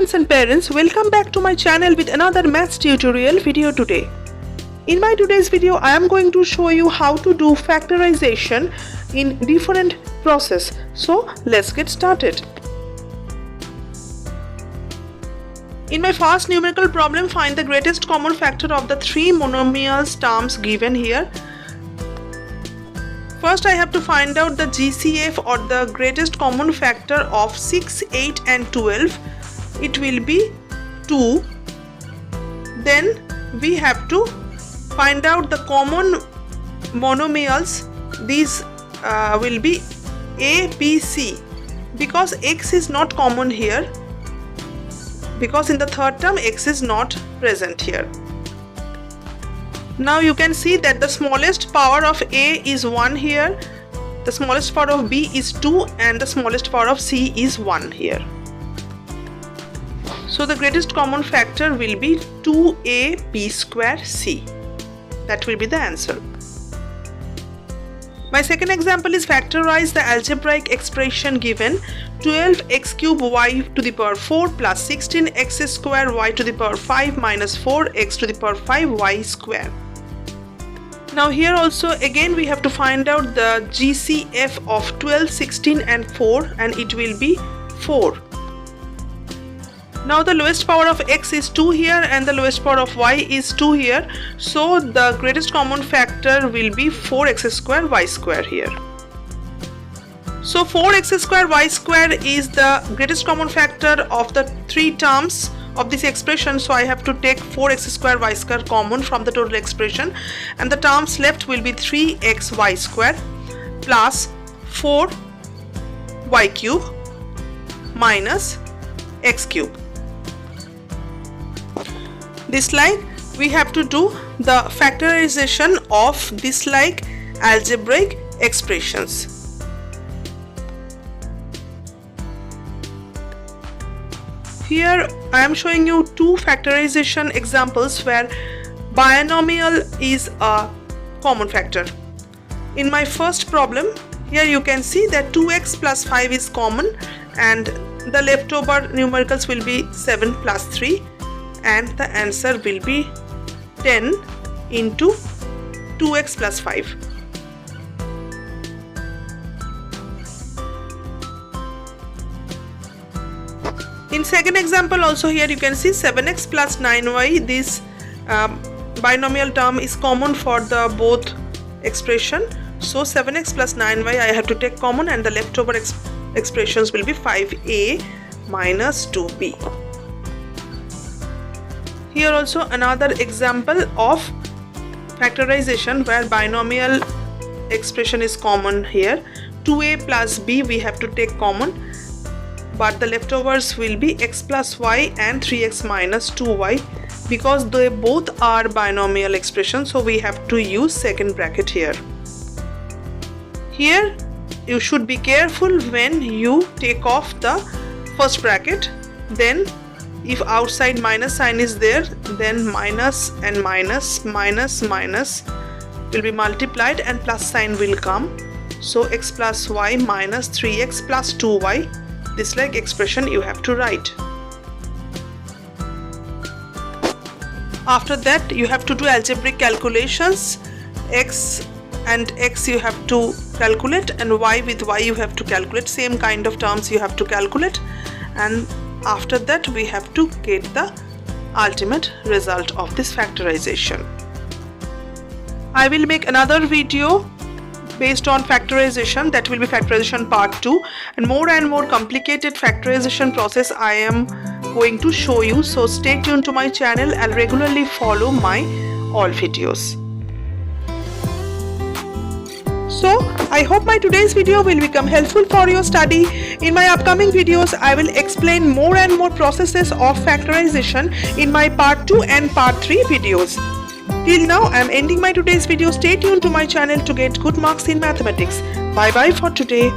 students and parents, welcome back to my channel with another maths tutorial video today. In my today's video, I am going to show you how to do factorization in different process. So let's get started. In my first numerical problem, find the greatest common factor of the three monomials terms given here. First, I have to find out the GCF or the greatest common factor of 6, 8 and 12. It will be 2. Then we have to find out the common monomials. These will be A, B, C. Because x is not common here, because in the third term x is not present here. Now you can see that the smallest power of A is 1 here, the smallest power of B is 2 and the smallest power of C is 1 here. So the greatest common factor will be 2AB square C. That will be the answer. My second example is factorize the algebraic expression given 12x cube y to the power 4 plus 16x square y to the power 5 minus 4x to the power 5 y square. Now here also again we have to find out the GCF of 12, 16 and 4, and it will be 4. Now the lowest power of x is 2 here and the lowest power of y is 2 here. So the greatest common factor will be 4x square y square here. So 4x square y square is the greatest common factor of the three terms of this expression. So I have to take 4x square y square common from the total expression, and the terms left will be 3xy square plus 4y cube minus x cube. This like we have to do the factorization of this like algebraic expressions. Here I am showing you two factorization examples where binomial is a common factor. In my first problem, here you can see that 2x plus 5 is common and the leftover numericals will be 7 plus 3 and the answer will be 10 into 2x plus 5. In second example also here you can see 7x plus 9y. This binomial term is common for the both expression. So 7x plus 9y I have to take common and the leftover expressions will be 5a minus 2b. Here also another example of factorization where binomial expression is common here. 2a plus b we have to take common, but the leftovers will be x plus y and 3x minus 2y. Because they both are binomial expressions, so we have to use second bracket here. Here you should be careful when you take off the first bracket. Then if outside minus sign is there, then minus and minus minus minus will be multiplied and plus sign will come. So x plus y minus 3x plus 2y, this like expression you have to write. After that you have to do algebraic calculations. X and x you have to calculate and y with y you have to calculate. Same kind of terms you have to calculate, and after that we have to get the ultimate result of this factorization. I will make another video based on factorization, that will be factorization part 2, and more complicated factorization process I am going to show you. So stay tuned to my channel and regularly follow my all videos. So I hope my today's video will become helpful for your study. In my upcoming videos I will explain more and more processes of factorization in my part 2 and part 3 videos. Till now I am ending my today's video. Stay tuned to my channel to get good marks in mathematics. Bye bye for today.